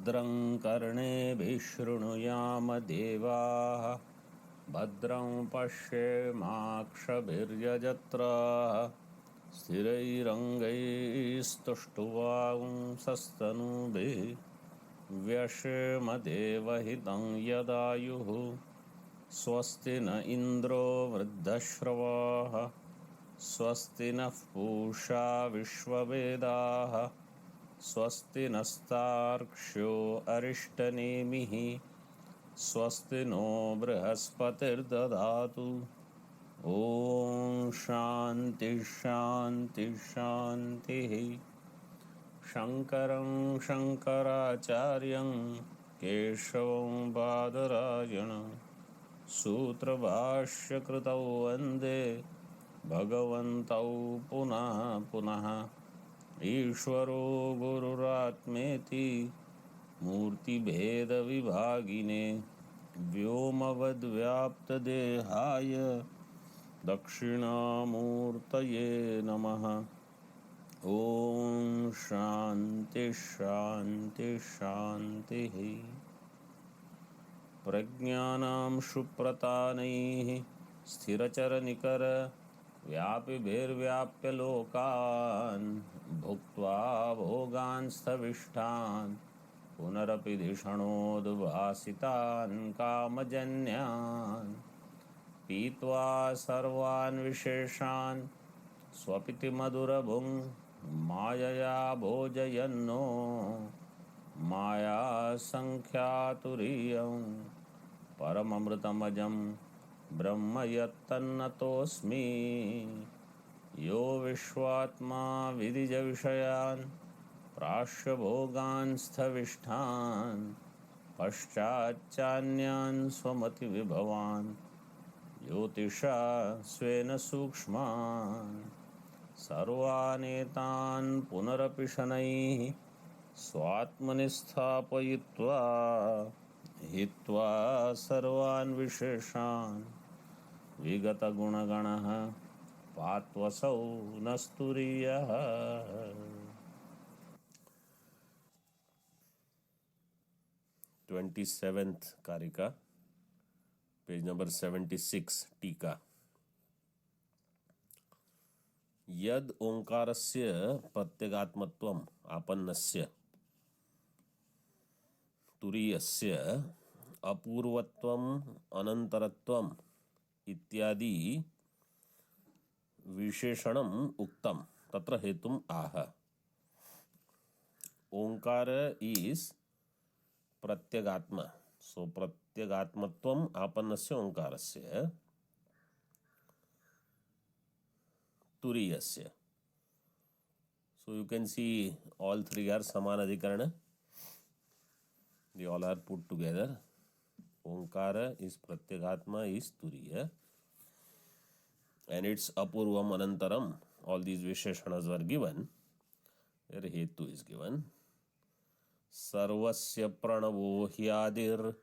भद्रं कर्णेभिः शृणुयाम देवाः भद्रं पश्येमाक्षभिर्यजत्राः स्थिरैरङ्गैस्तुष्टुवांसस्तनूभिः व्यशेम देवहितं यदायुः स्वस्ति न इन्द्रो वृद्धश्रवाः स्वस्ति नः पूषा विश्ववेदाः स्वस्ति नस्तार्क्ष्यो अरिष्टनेमिः स्वस्ति नो बृहस्पतिर्दधातु। ॐ शान्ति शान्ति शान्तिः। शङ्करं शङ्कराचार्यं केशवं बादरायणं सूत्रभाष्यकृतौ वन्दे भगवन्तौ पुनः पुनः। ईश्वरो गुरुरात्मेति मूर्तिभेदविभागिने व्योमवद्व्याप्तदेहाय दक्षिणामूर्तये नमः। ॐ शान्ति शान्ति शान्तिः। प्रज्ञानां सुप्रतानैः स्थिरचरनिकर व्यापिभिर्व्याप्य लोकान् भुक्त्वा भोगान् स्थविष्ठान् पुनरपि धिषणोद्भासितान् कामजन्यान् पीत्वा सर्वान् विशेषान् स्वपिति मधुरभुं मायया भोजयन्नो मायासङ्ख्यातुरीयं परममृतमजं ब्रह्म यत्तन्नतोऽस्मि। यो विश्वात्मा विदिजविषयान् प्राश्यभोगान् स्थविष्ठान् पश्चाच्चान्यान् स्वमतिविभवान् ज्योतिषा स्वेन सूक्ष्मान् सर्वानेतान् पुनरपि शनैः स्वात्मनि स्थापयित्वा हित्वा सर्वान् विशेषान् विगतगुणगणः पात्वसौ न स्तुरीयः। 27th कारिका पेज नंबर 76 टीका। यद ओंकारस्य प्रत्यगात्मत्वम् आपन्नस्य तुरीयस्य अपूर्वत्वम् अनंतरत्वम् इत्यादि विशेषणम् उक्तम् तत्र हेतुम् आह। ओंकार इज प्रत्यगात्मा, सो प्रत्यगात्मत्वम् आपन्नस्य ओंकारस्य तुरीयस्य। So you can see all three are saman adhikarana. They all are put together. Onkara is pratyagatma is turiya and its apurvam anantaram. All these visheshanas were given. Their hetu is given. Sarvasya pranavo hyadir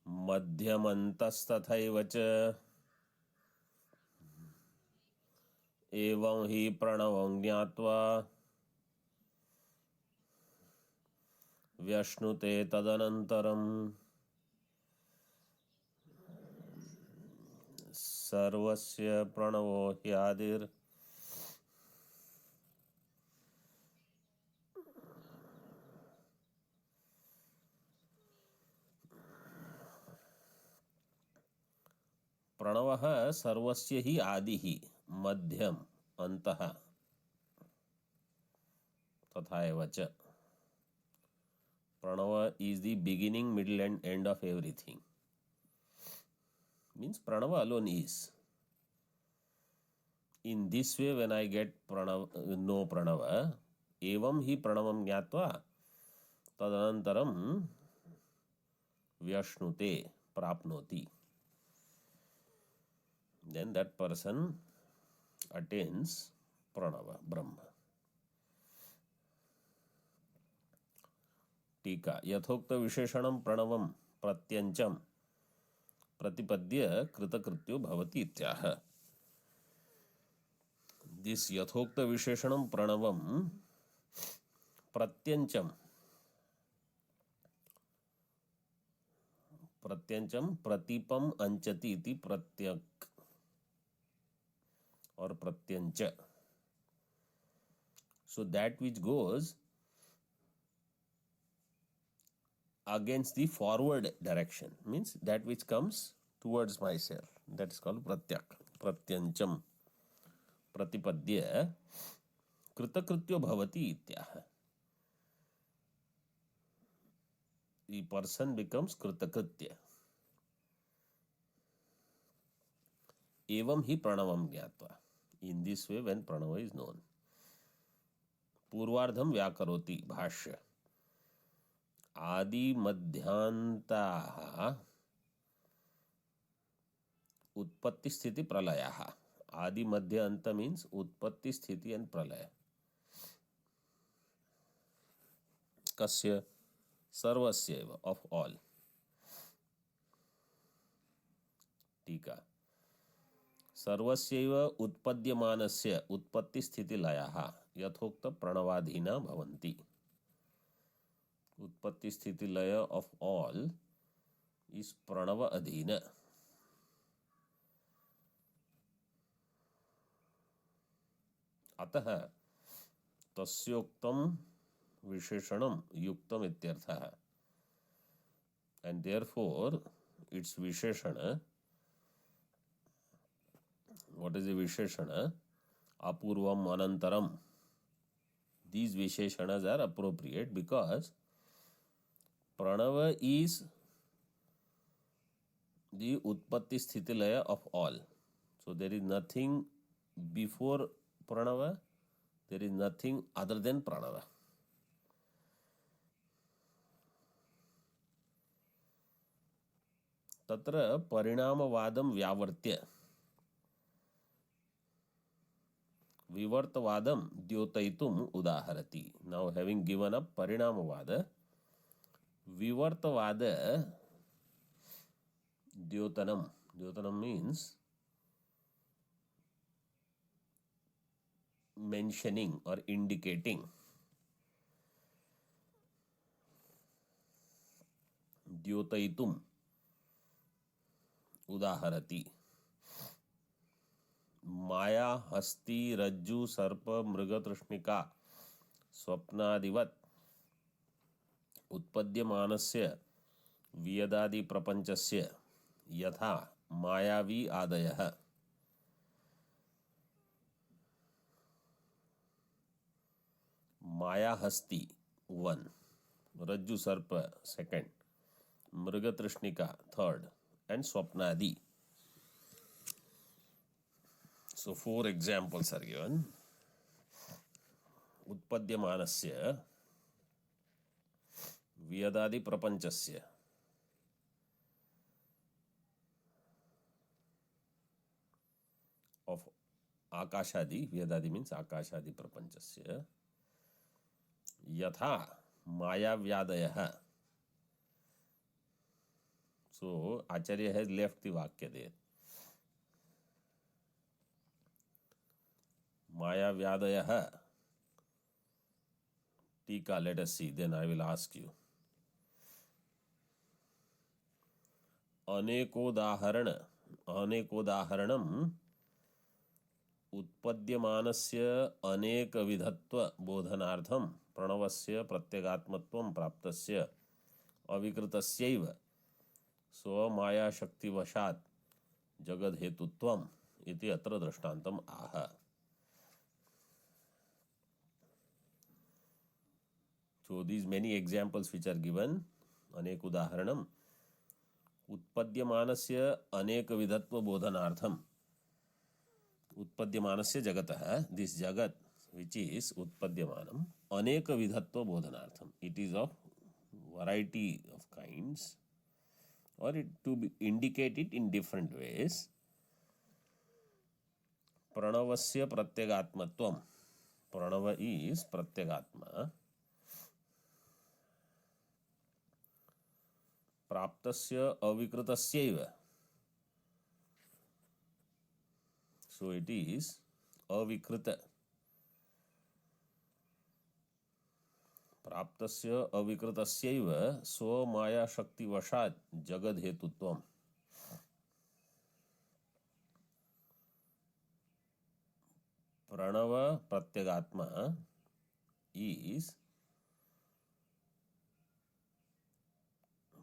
madhyamantastathaiva cha एवं ही प्रणवं ज्ञात्वा व्यश्नुते तदनन्तरं सर्वस्य प्रणवो ह्यादिर् प्रणवः सर्वस्य ही आदिः मध्यम अंतः तथा एव च। Pranav is the beginning, middle and end of everything. Means Pranava alone is. In this way when I get no Pranava, evam hi Pranavam jnatva tadanantaram vyashnute prapnoti. Then that person attains Pranava, Brahma. टीका यथोक्त विशेषणं प्रणवं प्रत्यंचम प्रतिपद्य कृतकृत्यो भवति इत्याह। This यथोक्त विशेषणम प्रणवम प्रत्यंचम प्रतीपम अंचति इति प्रत्यक और प्रत्यंच. So that which goes against the forward direction means that which comes towards myself, that is called pratyak. Pratyancham प्रतिपद्य कृतकृत्यो भवति इत्याह. The person becomes कृतकृत्य. एवं ही प्रणवम ज्ञात्वा. In this way when pranava is known. पूर्वार्धम व्याकरोति भाष्य. आदि मध्यांताः उत्पत्ति स्थिति प्रलयः. आदि मध्य अंत मीन्स उत्पत्ति स्थिति एंड प्रलय. कस्य? सर्वस्यैव, ऑफ ऑल. टीका. सर्वस्यैव उत्पद्यमानस्य उत्पत्ति स्थिति लयः यथोक्त प्रणवाधीना भवन्ति. उत्पत्ति स्थिति लय ऑफ ऑल इज प्रणव अधीन. अतः तस्योक्तम विशेषणम युक्तम इत्यर्थः. एंड देयरफॉर इट्स विशेषण. व्हाट इज द विशेषण? अपूर्वम अनंतरम. These visheshanas are appropriate because pranava is the utpatti sthiti laya of all. So there is nothing before pranava, there is nothing other than pranava. तत्र परिणामवादम व्यावर्त्य विवर्तवादम द्योतयितुम उदाहरति. Now having given up परिणामवाद, विवर्तवाद द्योतनम. द्योतनम means mentioning or indicating. द्योतयितुम उदाहरति. माया हस्ति रज्जु सर्प मृग तृष्णिका स्वप्नादिवत् उत्पद्यमानस्य वियदादि प्रपंचस्य यथा मायावी आदयः. माया हस्ति 1, रज्जु सर्प 2, मृग तृष्णिका 3rd, and स्वप्नादि. So 4 examples are given. उत्पद्यमानस्य वियदादि प्रपंचस्य of आकाशादि. वियदादि means आकाशादि प्रपंचस्य यथा मायाव्यादयः. So Acharya has left the vakya there. मायाव्यादयः. टीका, let us see, then I will ask you. अनेकोदाहरणम् उत्पद्यमानस्य अनेकविधत्व बोधनार्थं प्रणवस्य प्रत्यगात्मत्वं प्राप्तस्य अविकृतस्यैव स्वमायाशक्तिवशात् जगद्धेतुत्वम् इति अत्र दृष्टान्तम् आह. So these many examples which are given, अनेक उदाहरणम उत्पद्यमानस्य अनेकविधत्व बोधनार्थम. उत्पद्यमानस्य जगतः, this jagat which is उत्पद्यमानम, अनेकविधत्व बोधनार्थम. It is of variety of kinds, or it to be indicate it in different ways. प्रणवस्य प्रत्यगात्मत्वम. Pranav is प्रत्यगात्मा. प्राप्तस्य अविकृतस्यैव. So it is अविकृत प्राप्तस्य अविकृतस्यैव स्वमाया शक्तिवशात् जगद्हेतुत्वम् Pranav प्रत्यगात्मा is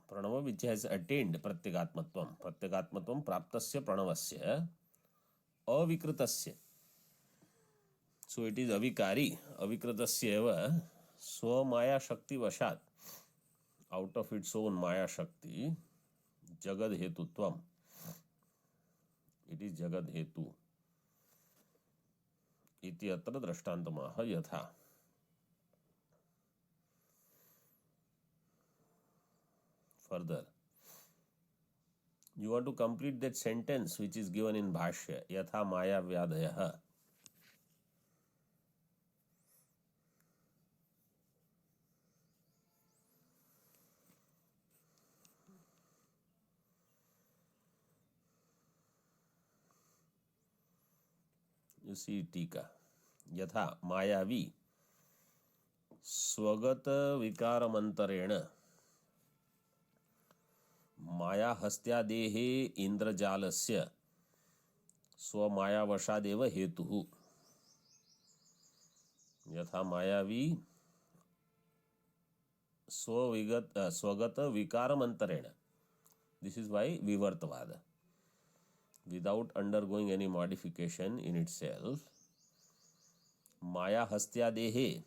Pranav which has attained प्रत्यगात्मत्वं प्राप्तस्य प्रणवस्य अविकृतस्य, so it is अविकृतस्य एव स्वमाया शक्ति वशात्, out of its own maya shakti, जगद हेतुत्वम, it is जगद हेतु इति अत्र दृष्टान्तमाह यथा. Further, you want to complete that sentence which is given in Bhashya, yatha maya vyadayah. You see टीका, यथा मायावी स्वगत विकारमंतरेण माया हस्त्यादेहे इंद्रजालस्य स्वमायावशादेव हेतुः. यथा मायावी स्वगत विकारमंतरेण, this is why vivartavada, without undergoing any modification in itself, maya hastyadehe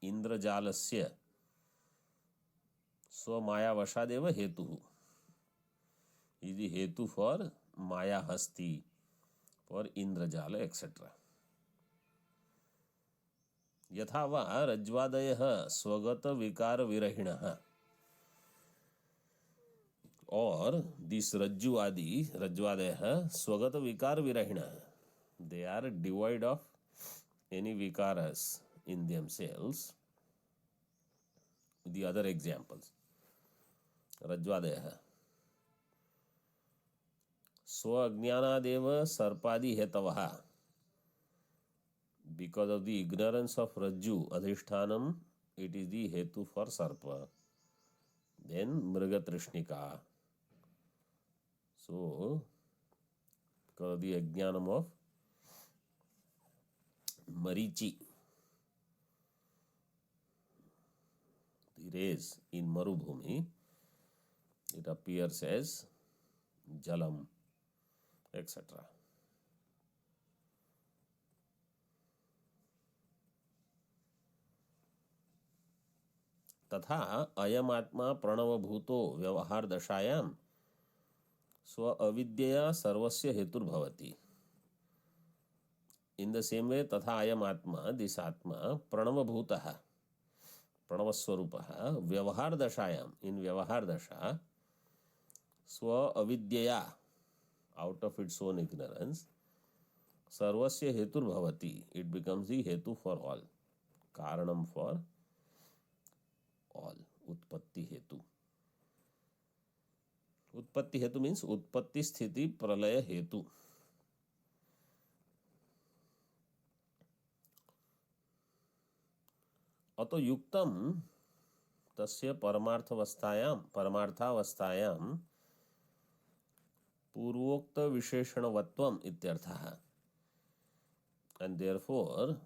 indrajalasya स्वमायावशादेव हेतुः is the hetu for maya hasti, for indrajala etc. यथा वा रज्ज्वादयः स्वगत विकार विरहिणः, और दिस रज्जुवादयः स्वगत विकार विरहिणः, they are devoid of any vikaras in themselves. The other examples, रज्ज्वादयः स्व अज्ञानादेव सर्पादि हेतवः, because of the ignorance of rajju adhishtanam, it is the hetu for sarpa. Then mrigatrishnika, so because of the ajnanam of marichi, the rays in Marubhumi, it appears as jalam etc. तथा अयमात्मा प्रणवभूतो व्यवहार दशायां स्व अविद्यया सर्वस्य हेतुर्भवति. In the same way, तथा अयमात्मा, this आत्मा प्रणवभूतः, प्रणवस्वरूपः, व्यवहार दशायां, in व्यवहार दशा, स्व अविद्यया, out of its own ignorance, सर्वस्य हेतुर्भवति, it becomes the hetu for all, कारणम for all, उत्पत्ति हेतु. उत्पत्ति हेतु means उत्पत्ति स्थिति प्रलय हेतु. अतो युक्तम तस्य परमार्थावस्थायां पूर्वोक्त विशेषणवत्वम इत्यर्थः. And therefore,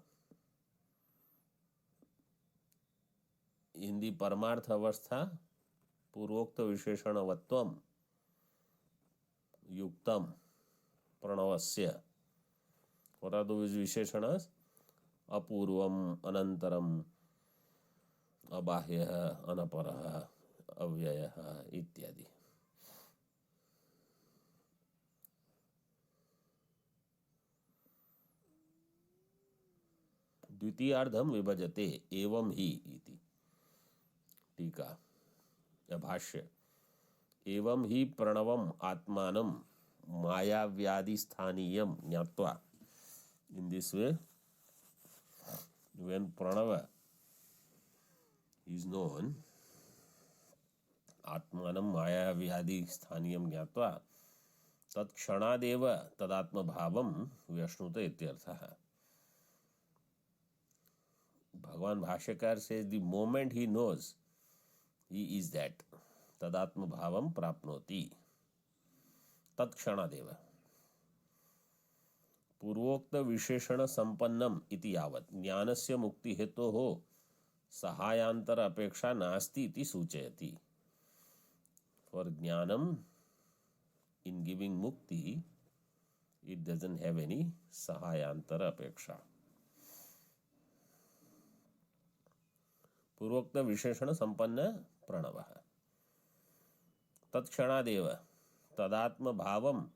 in the paramartha avastha, पूर्वोक्त विशेषणवत्वम युक्तम प्रणवस्य. What are those विशेषणास? अपूर्वम, अनंतरम, अबाह्यः, अनपरः, अव्ययः इत्यादि. द्वितीयार्धम विभजते एवं ही इति. टीका या भाष्य, एवं ही प्रणवम आत्मानं मायाव्याधि स्थानीयम ज्ञात्वा. In this way, when pranava is known, आत्मानं मायाव्याधि स्थानीयम ज्ञात्वा तत्क्षणादेव तदात्मभावं व्यश्नुते इत्यर्थः. Bhagavan Bhashyakar says the moment he knows, he is that. Tadatma bhavam prapnoti. Tat kshanadeva. पूर्वोक्त विशेषण संपन्नम इति यावत् ज्ञानस्य मुक्ति हेतोः सहायांतर अपेक्षा नास्ति इति सूचयति. For jnanam, in giving mukti, it doesn't have any sahayantara apeksha. पूर्वोक्त विशेषण संपन्न प्रणव तत्क्षणादेव तदात्म भावम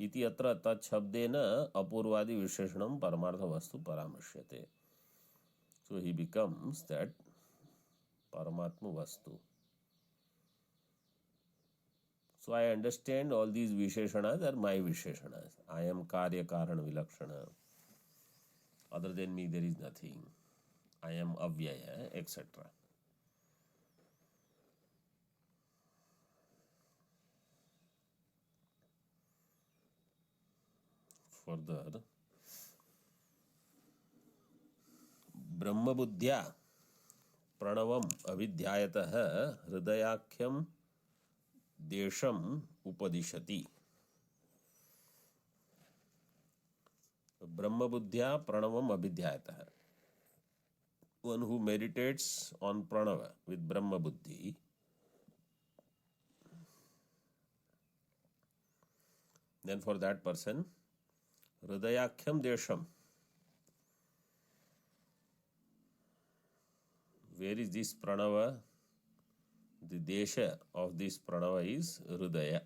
इति अत्र तत्शब्देन अपूर्वादि विशेषणम परमार्थ वस्तु परामर्श्यते. So he becomes that paramatma vastu. So I understand all these visheshanas are my visheshanas. I am karya karana vilakshana. Other than me there is nothing. I am avyaya, etc. Further, ब्रह्म बुद्ध्या प्रणवम अविध्यायतः हृदयाख्यम देशम उपदिशति. ब्रह्म बुद्ध्या प्रणवम अविध्यायतः. One who meditates on pranava with brahma buddhi, then for that person hridayakhyam desham. Where is this pranava? The desha of this pranava is hridaya.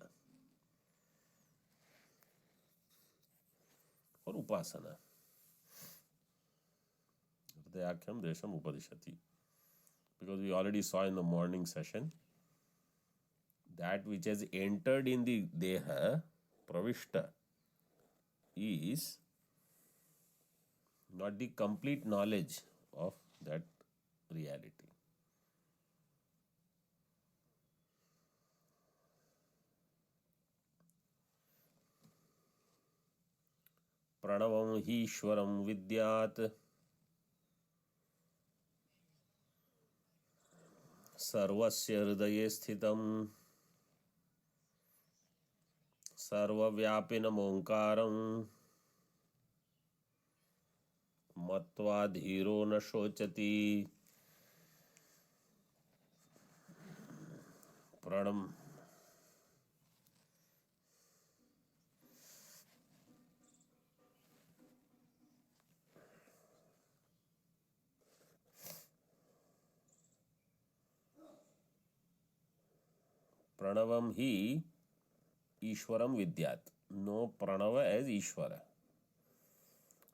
For upasana. Hridayakhyam desham upadishati. Because we already saw in the morning session that which has entered in the deha, pravishta, is not the complete knowledge of that reality. Pranavam hi ishwaram vidyat sarvasya hridaye sthitam sarvavyapinam omkaram matva dhiro na shochati. Pranam. Pranavam hi Ishwaram vidyat. Know pranava as Ishvara.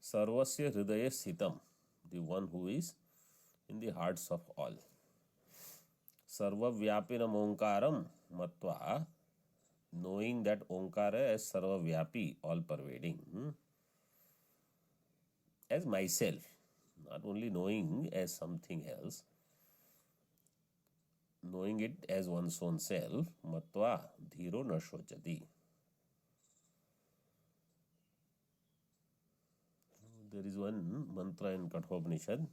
Sarvasya hridaya sthitam. The one who is in the hearts of all. Sarva vyapinam omkaram matva. Knowing that omkara as sarva vyapi, all pervading. As myself. Not only knowing as something else. Knowing it as one's own self, matva dhiro na shochati. There is one mantra in Kathopanishad.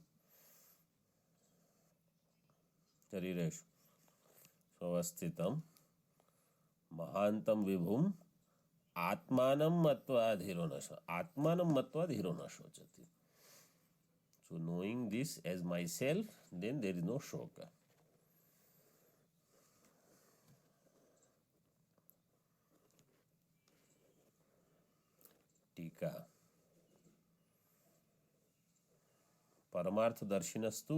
Shariresh svasthitam mahantam vibhum atmanam matva dhiro na shochati. Atmanam matva dhiro na shochati. So knowing this as myself, then there is no shoka. टीका परमार्थ दर्शिनस्तु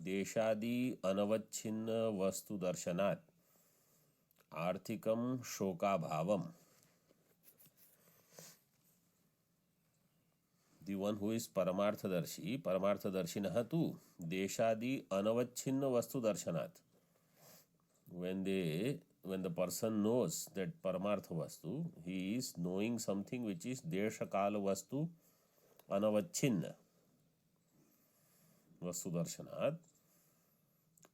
देशादि अनवच्छिन्न वस्तु दर्शनात् आर्थिकम शोकाभावम. The one who is paramarthadarshina tu deshadi anavachhinna vastu darshanat. When the person knows that paramartha vastu, he is knowing something which is deshakala vastu anavachhinna vastu darshanat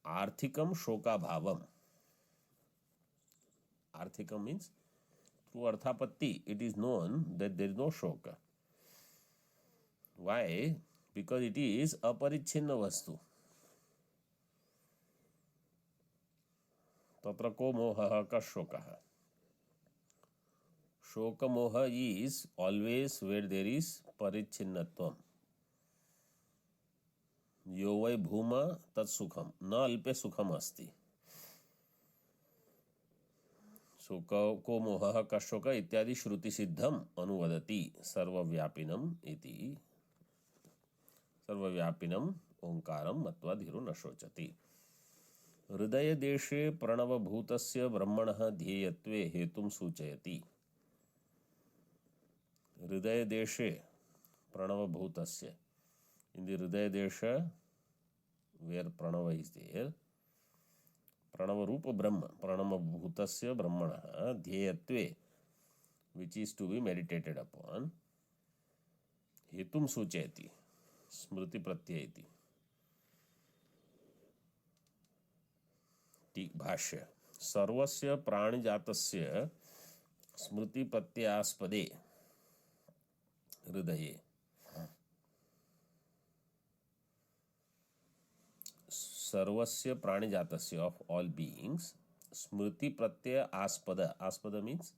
arthikam shokabhavam. Arthikam means through arthapatti it is known that there is no shoka. Why? because it is अपरिच्छिन्न वस्तु. तत्र को मोहः का शोकः. शोक मोह is always where there is परिच्छिन्नत्वम. यो वै भूम तत्सुखम न अल्पे सुखम अस्ति. शोक को मोहः का शोक इत्यादि श्रुति सिद्धम अनुवदति सर्वव्यापिनम इति. सर्वव्यापिनम ओंकारम मत्वा धीरो न शोचति. हृदय देशे प्रणवभूतस्य ब्रह्मणः ध्येयत्वे हेतुं सूचयति. हृदय देशे प्रणवभूतस्य, in the hृदय desha where pranava is there, pranava rupa brahma, pranava bhutasya brahmana dhyayatve, which is to be meditated upon, hetum suchayati, smriti pratyayati. भाष्य. सर्वस्य प्राणिजातस्य स्मृति प्रत्यास्पदे हृदये सर्वस्य प्राणिजातस्य of all beings Smriti Pratyaya आस्पद. आस्पद means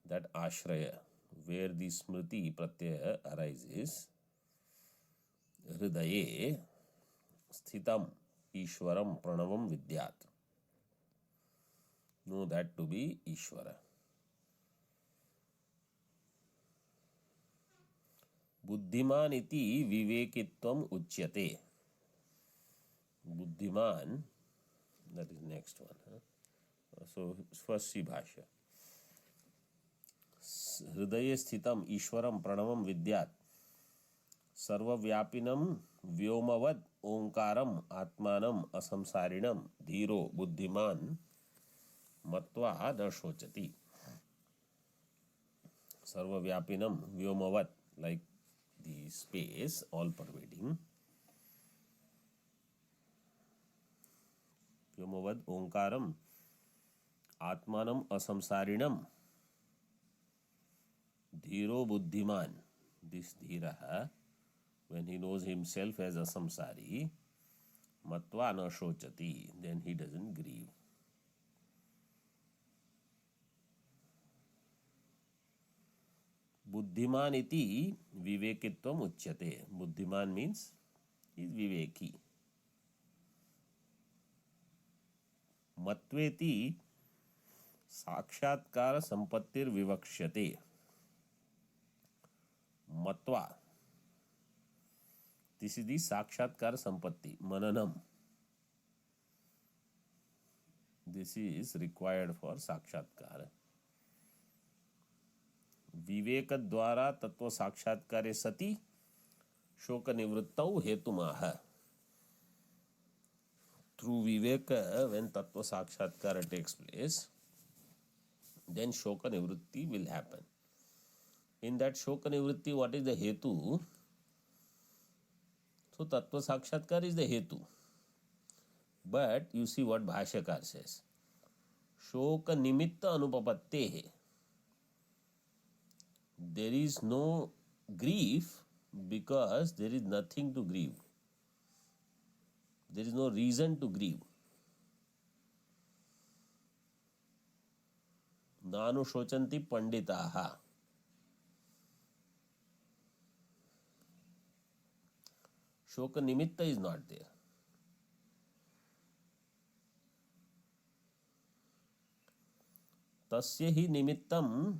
that ashraya where the smriti pratyaya arises. हृदये स्थितम ईश्वरम प्रणवम विद्यात. Know that to be ईश्वर. बुद्धिमान इति विवेकित्वम उच्यते. बुद्धिमान, that is next one. So first see भाष्य. हृदये स्थितम ईश्वरम प्रणवम विद्यात सर्वव्यापिनम व्योमवद ओंकारम आत्मानम असंसारिणम धीरो बुद्धिमान मत्वा न शोचति. सर्वव्यापिनम व्योमवद, like the space all pervading. व्योमवद ओंकारम आत्मानम असंसारिणम धीरो बुद्धिमान. This धीरः, when he knows himself as a samsari, matva na shochati, then he doesn't grieve. बुद्धिमान इति विवेकित्वम उच्यते. बुद्धिमान means is viveki. मत्वेति साक्षात्कार संपत्तिर विवक्ष्यते. मत्वा, this is the साक्षात्कार संपत्ति, मननम. This is required for साक्षात्कार. विवेक द्वारा तत्व साक्षात्कारे सति शोक निवृत्तौ हेतुमाह. Through viveka, when tattva sakshatkara takes place, then shoka nivritti will happen. In that shoka nivritti, what is the hetu? So tattva sakshatkar is the hetu. But you see what Bhashyakar says. Shoka nimitta anupapatte. There is no grief because there is nothing to grieve. There is no reason to grieve. Nanu shochanti panditaha. Shoka nimitta is not there. Tasya hi nimittam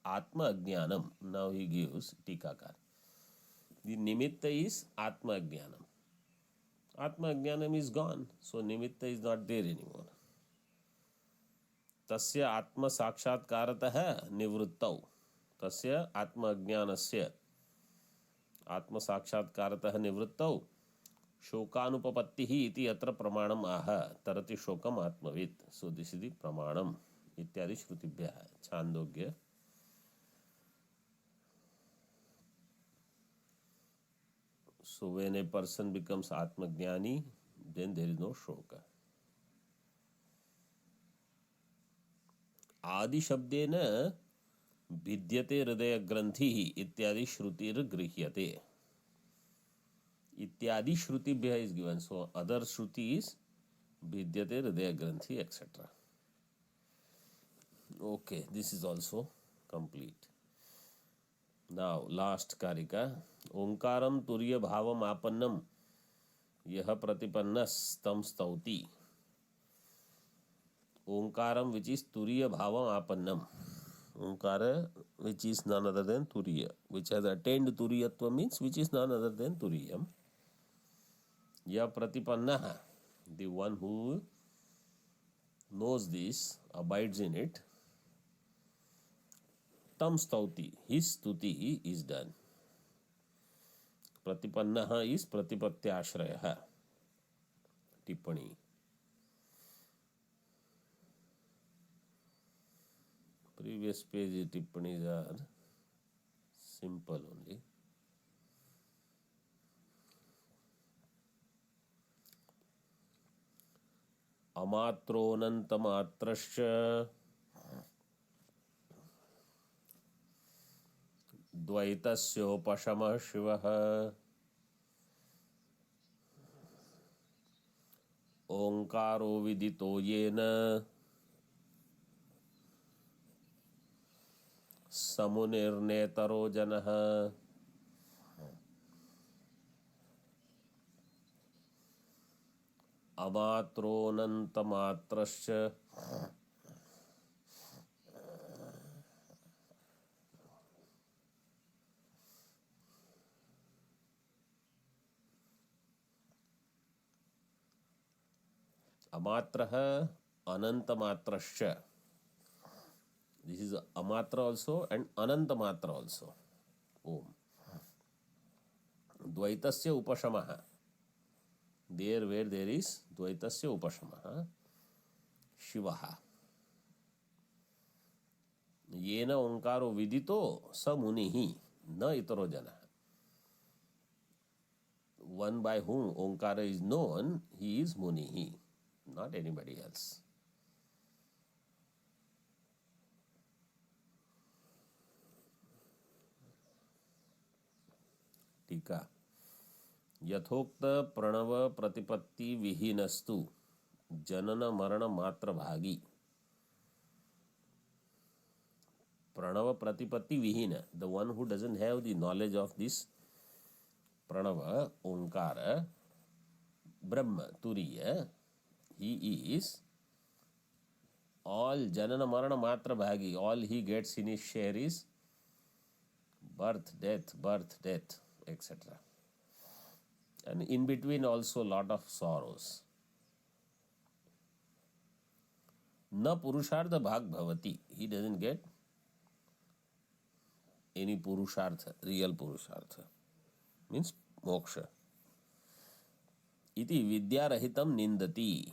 atma ajnanam. Now he gives tikakar. The nimitta is atma ajnanam. Atma ajnanam is gone, so nimitta is not there anymore. Tasya atma sakshatkaratah nivruttau. Tasya atma ajnanasya atma sakshatkaratah nivruttau shokanupapattihi iti atra pramanam aha tarati shokam atmavit. So this is the pramanam ityadi shrutibhyah. Chandogya. So when a person becomes Atmajnani, then there is no shoka. Adi shabdena vidyate hridaya granthi ityadi shrutir grihyate. इत्यादि श्रुतिभ्यः is given. So other Shruti is Vidyate Hridaya Granthi, etc. Okay, this is also complete. Now last Karika. Omkaram Turiya Bhavam Apannam Yaha Pratipannas Tam Stauti. Omkaram, which is Turiya Bhavam Apannam. Omkara, which is none other than Turiya, which has attained Turiyatva, means which is none other than Turiyam. Ya Pratipannaha, the one who knows this, abides in it. Tam Stauti, his stuti is done. Pratipannaha is Pratipatyashrayaha. Tippani. Previous page tippanis are simple only. Amatronantamatrasya Dvaitasyopasamah Shivaha Onkaro Vidito Yena Samunirnetaro Janaha Amatronantamatrasya Amatraha Anantamatrasya. This is Amatra also and Anantamatra also. Om. Dvaitasya Upashamaha. There where there is Dvaitasya Upashamaha. Shivaha. Yena Onkaro Vidito Sa Munihi Na Itaro Jana. One by whom Onkara is known, he is Munihi, not anybody else. Tika. Yathokta Pranava Pratipatti Vihinastu Janana Marana Matra Bhagi. Pranava Pratipatti Vihina, the one who doesn't have the knowledge of this Pranava, Onkara, Brahma, Turiya, he is all Janana Marana Matra Bhagi. All he gets in his share is birth, death, etc. And in between also lot of sorrows. Na Purushartha Bhag Bhavati. He doesn't get any Purushartha, real Purushartha. Means moksha. Iti Vidya Rahitam Nindati.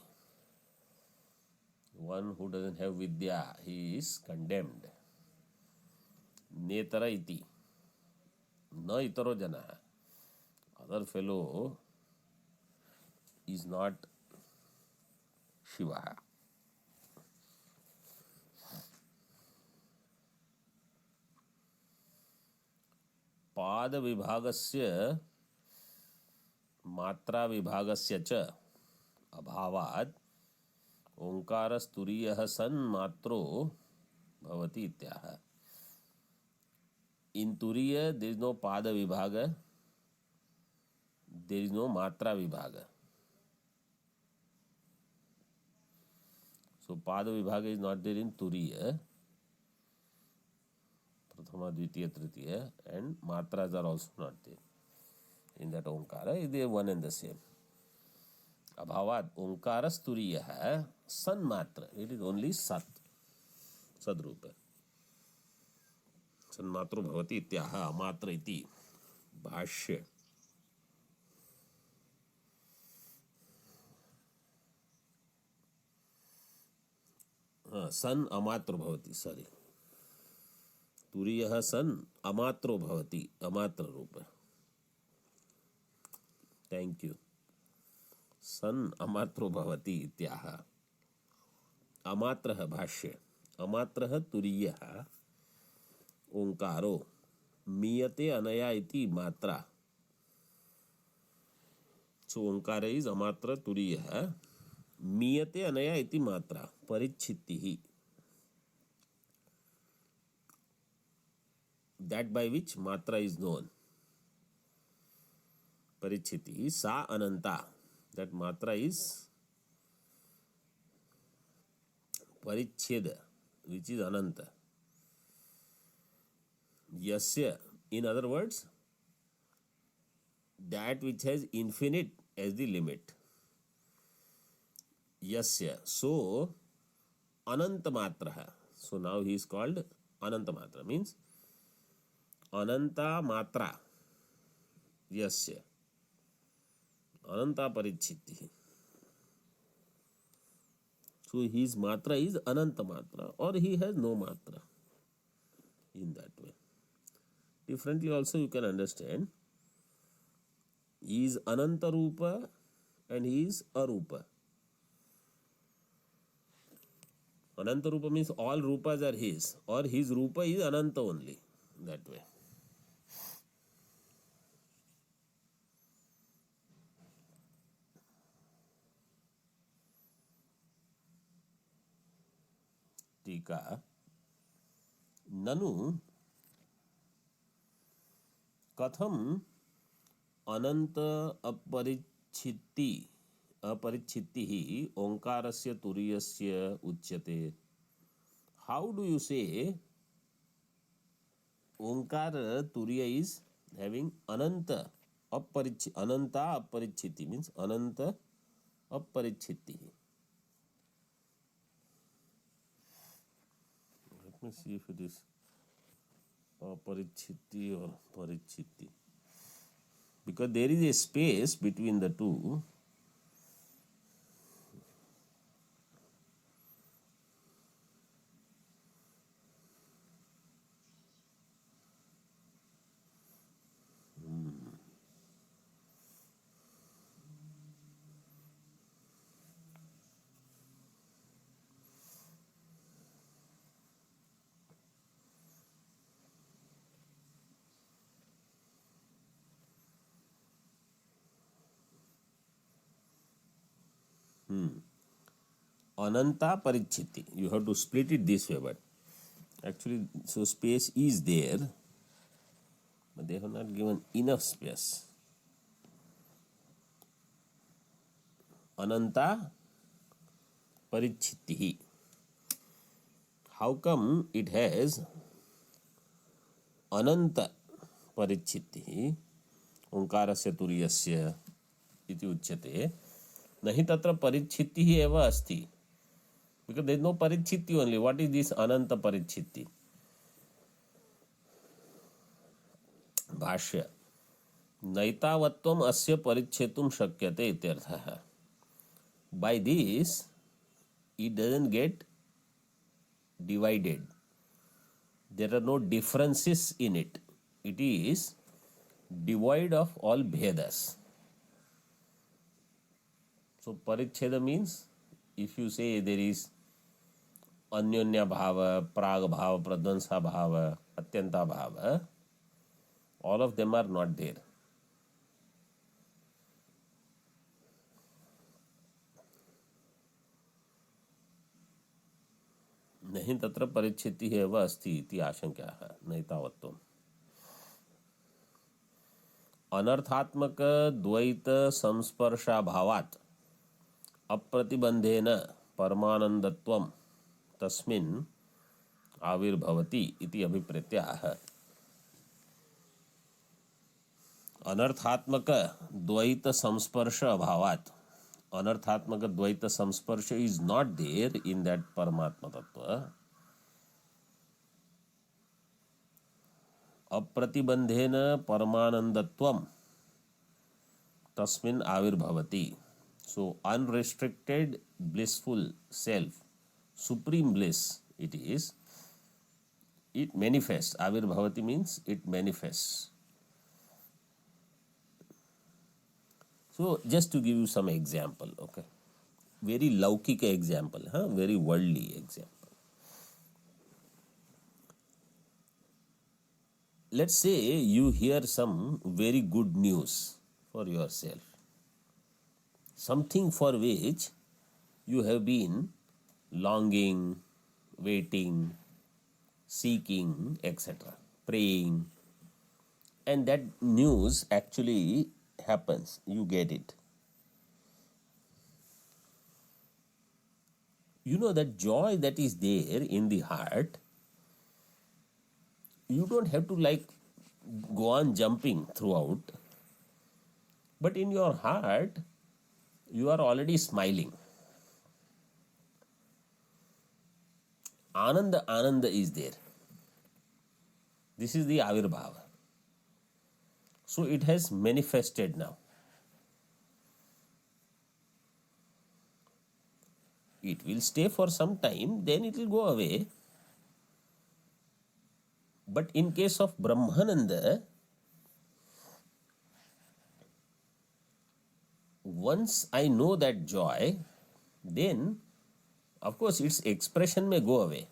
One who doesn't have Vidya, he is condemned. Netara iti. Na itaro jana. Other fellow is not Shiva. Pada vibhagasya matra vibhagasya cha abhavad Onkara Sturiyaha san matro bhavati ityaha. In Turiya there is no pada vibhaga, there is no matra vibhaga. So pada vibhaga is not there in Turiya, Prathama, Dvitiya, Tritiya, and matras are also not there. In that Onkara, they are one and the same. Abhavad Onkara Sturiyaha san matra. It is only sat. Sadrupa. San matro bhavati ityaha matra iti. Bhashya. San amatro bhavati. Sorry. Turiyaha san amatro bhavati. Amatra rupa. Thank you. San amatro bhavati ityaha. Amatraha bhashya. Amatraha turiyaha. Onkaro. Miyate anaya iti matra. So Onkar is अमात्र तुरीयः मीयते अनया इति मात्रा परिच्छित्तिः, that by which matra is known. Parichiti sa ananta, that matra is paricheda, which is ananta. Yasya, in other words, that which has infinite as the limit. Yasya, so ananta matra. So now he is called ananta matra, means ananta matra. Yasya ananta parichiti. So his matra is ananta matra, or he has no matra. In that way, differently also you can understand. He is ananta rupa and he is arupa. Ananta rupa means all rupas are his, or his rupa is ananta only. That way. टीका ननु कथम अनंत अपरिच्छित्ति ही ओंकारस्य तुरीयस्य उच्यते. How do you say ओंकार तुरीय is having ananta अपरिच्छित्ति means Anant अपरिच्छित्ति. Let me see if it is aparichitti or parichitti, because there is a space between the two. Ananta parichitti. You have to split it this way, but actually, so space is there, but they have not given enough space. Ananta parichitti. How come it has ananta parichitti? ओंकारस्य तुरीयस्य इति उच्यते. नहीं तत्र परिच्छित्तिः एव अस्ति, because there is no parichitti only. What is this ananta parichitti? भाष्य नैतावत्वम अस्य परिच्छेतुम शक्यते इत्यर्थः. By this it doesn't get divided. There are no differences in it. It is devoid of all bhedas. So paricheda means, if you say there is अन्योन्य भाव, प्राग भाव, प्रध्वंसा भाव, अत्यंता भाव, all of them are not there. नहीं तत्र परिच्छित्तिः एव अस्ति इति आशंक्याः. नैतावत्वम् अनर्थात्मक द्वैत संस्पर्शाभावात् अप्रतिबंधेन परमानंदत्वं तस्मिन् आविर्भवति इति अभिप्रेत्याह. अनर्थात्मक द्वैत संस्पर्श अभावात्, अनर्थात्मक द्वैत संस्पर्श is not there in that Paramatma Tattva. अप्रतिबंधेन परमानंदत्वम तस्मिन् आविर्भवति. So unrestricted blissful self, supreme bliss it is, it manifests. Avirbhavati means it manifests. So just to give you some example, okay, very laukika example, very worldly example. Let's say you hear some very good news for yourself. something for which you have been longing, waiting, seeking, etc., praying, and that news actually happens, you get it. You know, that joy that is there in the heart, you don't have to like go on jumping throughout, but in your heart, you are already smiling. Ananda is there. This is the Avirbhava. So it has manifested now. It will stay for some time, then it will go away. But in case of Brahmananda, once I know that joy, then of course its expression may go away.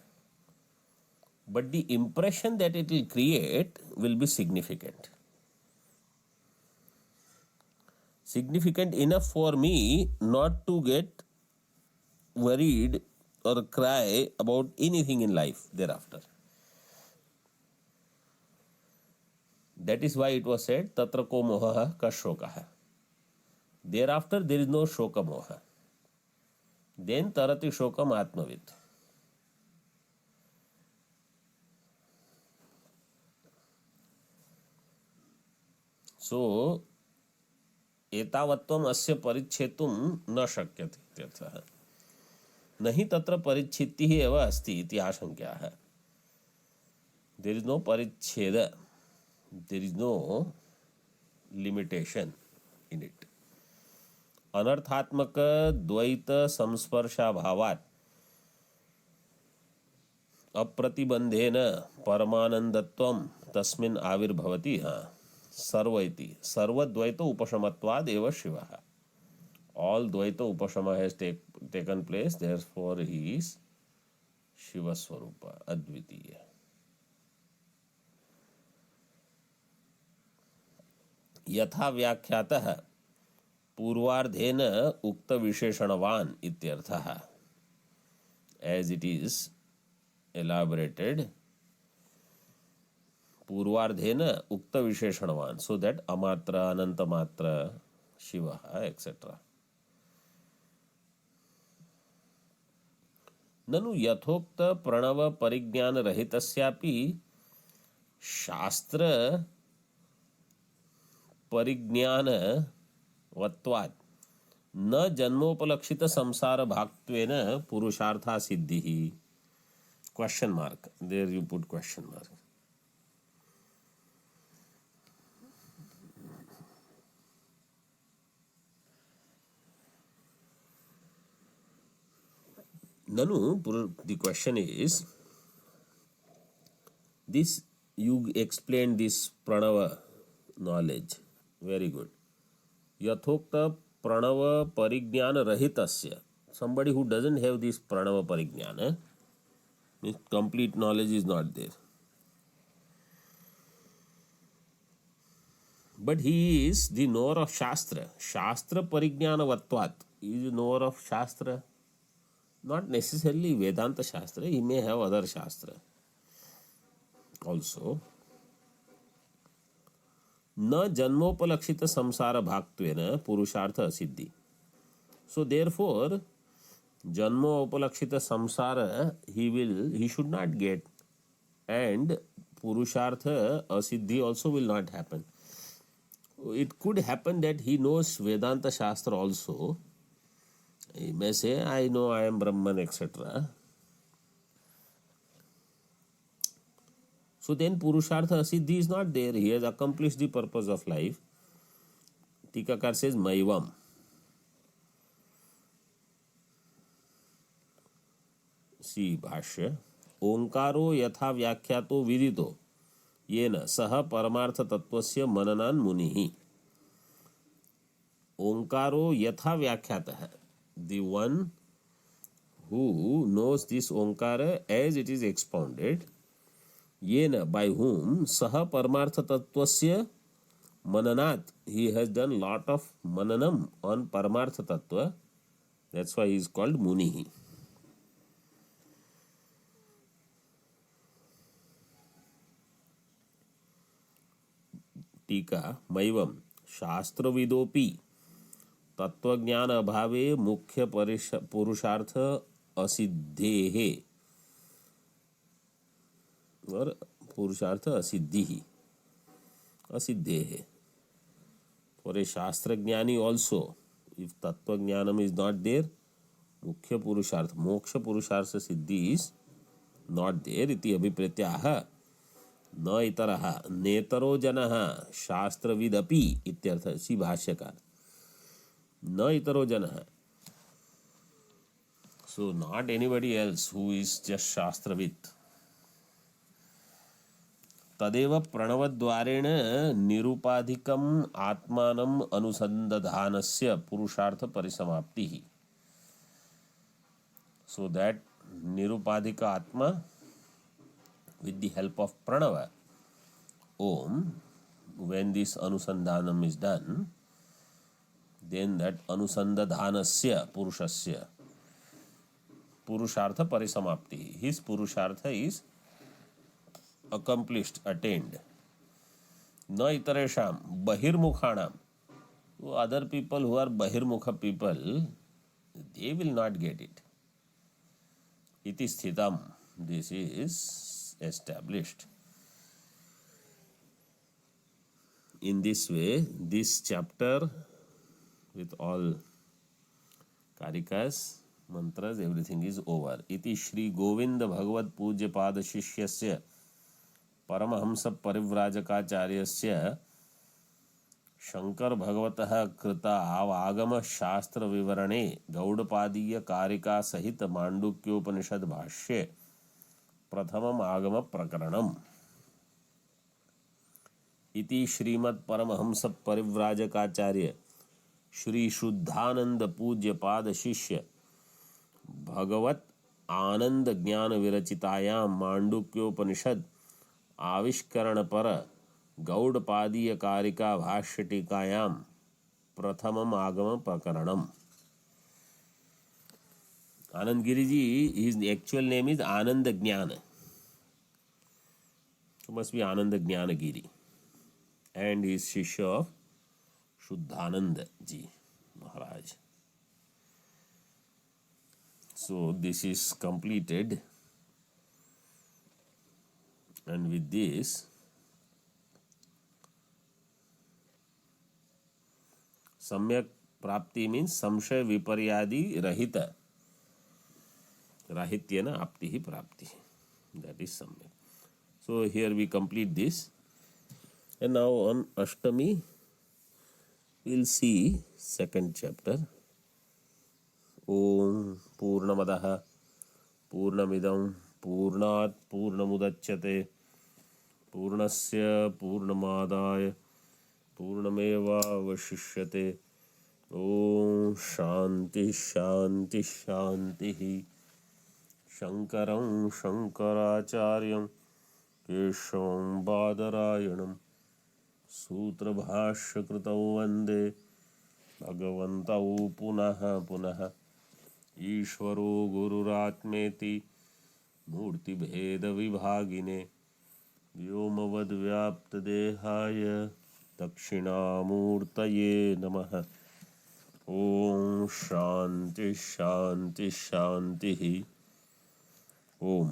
But the impression that it will create will be significant. Significant enough for me not to get worried or cry about anything in life thereafter. That is why it was said, Tatra ko moha ka shokaha. Thereafter there is no shoka moha. Then tarati shokam atmavit. So, एतावत्वम अस्य परिच्छेतुम न शक्यते इत्यर्थः. नहीं तत्र परिच्छित्तिः एव अस्ति इति आशंका है. There is no परिच्छेद. There is no limitation in it. अनर्थात्मक द्वैत संस्पर्शाभावात् अप्रतिबंधेन परमानंदत्वम तस्मिन् आविर्भवति. सर्व इति सर्वद्वैत उपशमत्वाद एव शिवः. All dvaita upashama has taken place, therefore he is Shiva Swarupa, Advitiya. यथा व्याख्यातः पूर्वार्धेन उक्त विशेषणवान इत्यर्थः. As it is elaborated, पूर्वार्धेन उक्त विशेषणवान, so that amatra, anantamatra, Shiva, etc. ननु यथोक्त प्रणव परिज्ञान रहितस्यापि शास्त्र परिज्ञान वत्वात् न जन्मोपलक्षित संसार भाक्त्वेन पुरुषार्था सिद्धिः. Question mark, there you put question mark. Nanu, the question is, this you explained this pranava knowledge, very good. Yathokta pranava parignyana rahitasya, somebody who doesn't have this pranava parignyana, means complete knowledge is not there. But he is the knower of Shastra. Shastra parignyana vatvat, he is knower of Shastra. Not necessarily Vedanta Shastra, he may have other Shastra also. न जन्मोपलक्षित संसार भाक्त्वेन पुरुषार्थ सिद्धि. So therefore, जन्मोपलक्षित samsara he should not get, and purushartha asiddhi also will not happen. It could happen that he knows Vedanta Shastra also. He may say, I know I am Brahman, etc. So then Purushartha Asiddhi is not there. He has accomplished the purpose of life. Tikakar says, Maivam. See Bhashya. Onkaro yatha vyakhyato vidito yena saha paramartha tattvasya mananan munihi. Onkaro yatha vyakhyato. The one who knows this Onkara as it is expounded, yena, by whom, saha paramartha tattvasya Mananat, he has done lot of mananam on Paramartha Tattva. That's why he is called Munihi. टीका मैवं शास्त्रविदोपि तत्वज्ञान अभावे मुख्य पुरुषार्थ असिद्धेः और पुरुषार्थ असिद्धि असिद्धेः. For a शास्त्रज्ञानी also, if तत्वज्ञानम is not there, मुख्य पुरुषार्थ मोक्ष पुरुषार्थ सिद्धि is not there इति अभिप्रेत्याह. न इतरः नेतरो जनः शास्त्रविदपि इत्यर्थ. सी भाष्यकार न इतरो जनः. So not anybody else who is just शास्त्रविद. तदेव प्रणवद्वारेण निरुपाधिकम् आत्मानम् अनुसंधानस्य पुरुषार्थ परिसमाप्तिः. So that nirupadhika atma, with the help of pranava, om, when this anusandhanam is done, then that anusandhanasya purushasya purushartha parisamapti, his purushartha is accomplished, attained. Na itaresham bahirmukhanam, so other people who are bahirmukha people, they will not get it. Iti sthitam, this is established. In this way, this chapter with all karikas, mantras, everything is over. Iti Shri Govinda Bhagavad Pujya Pada Shishyasya Paramahamsa Parivrajakacharyasya Shankar भगवतः कृता आवागम शास्त्र विवरणे गौड़पादीय कारिका सहित मांडुक्योपनिषद भाष्ये प्रथमम आगम प्रकरणम. इति श्रीमद् परमहंस परिव्राजकाचार्य श्री शुद्धानंद पूज्य पाद शिष्य भगवत आनंद ज्ञान विरचितायां मांडुक्योपनिषद आविष्करण पर गौड़पादीय कारिका भाष्य टीकायां प्रथमम आगम प्रकरणम. Anand Giri ji, his actual name is Anand Jnana. So must be Anand Jnana Giri. And he is Shishya of Shuddhanand ji Maharaj. So this is completed. And with this, सम्यक प्राप्ति means संशय विपर्यादि रहित. राहित्येन आप्ति प्राप्ति. That is सम्यक. So here we complete this. And now on Ashtami, we'll see second chapter. Om Purnamadah Purnamidam Purnat Purnamudachyate Purnasya Purnamadaya पूर्णमेवा वशिष्यते. Om Shanti शांति शांति. शंकरं शंकराचार्यं केशवं बादरायणं सूत्रभाष्यकृतौ वन्दे भगवन्तौ पुनः पुनः. ईश्वरो गुरुरात्मेति मूर्तिभेदविभागिने व्योमवद्व्याप्तदेहाय दक्षिणामूर्तये नमः. ओम शांति शांति शांति. ओम.